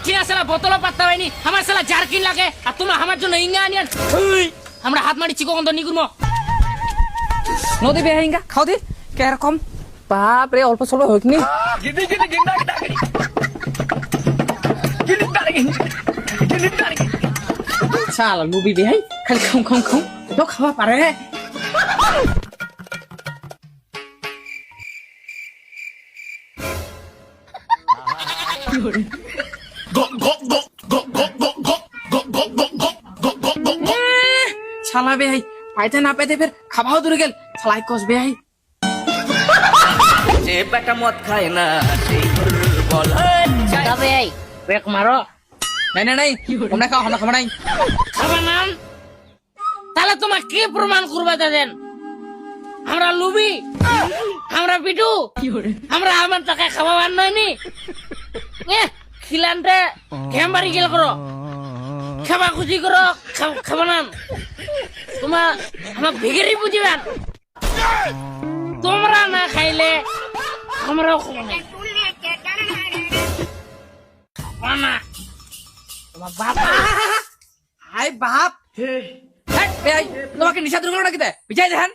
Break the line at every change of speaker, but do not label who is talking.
ঠিয়া সালা বোতলও পাত্তা পাইনি আমার সালা জারকিন লাগে আর তোমরা আমার জন্য ইঙ্গা আনিয়ান আমরা হাত মারি চিকো গন্ধ নিগুরমো
নদী বেহা ইঙ্গা খাও দি কেরকম বাপ রে অল্প স্বল্প হোক নি সালা মুভি বেহাই খালি খাও খাও খাও তো খাওয়া পারে শালা বেহাই পাইতে না পাইতে ফের খাবাও দূরে গেল শালাই কস বেহাই
যে বেটা মদ খায় না সেই বল
তবে এই ব্রেক মারো
নাই নাই নাই আমরা খাওয়া আমরা খাবো নাই
খাবা নাম তাহলে তোমার কি প্রমাণ করবে দেন আমরা লুবি আমরা বিটু আমরা আমার টাকা খাওয়াবার নয়নি খিলানতে খেমবাড়ি গেল করো খাবা খুশি করো খাবা নাম তোমার আমার ভিগেরি বুঝিবেন তোমরা না খাইলে আমরাও খাবো না তোমার বাবা
আই বাপ বেহাই তোমাকে নিশা দুর্ঘটনা কিতে বিজয় দেখান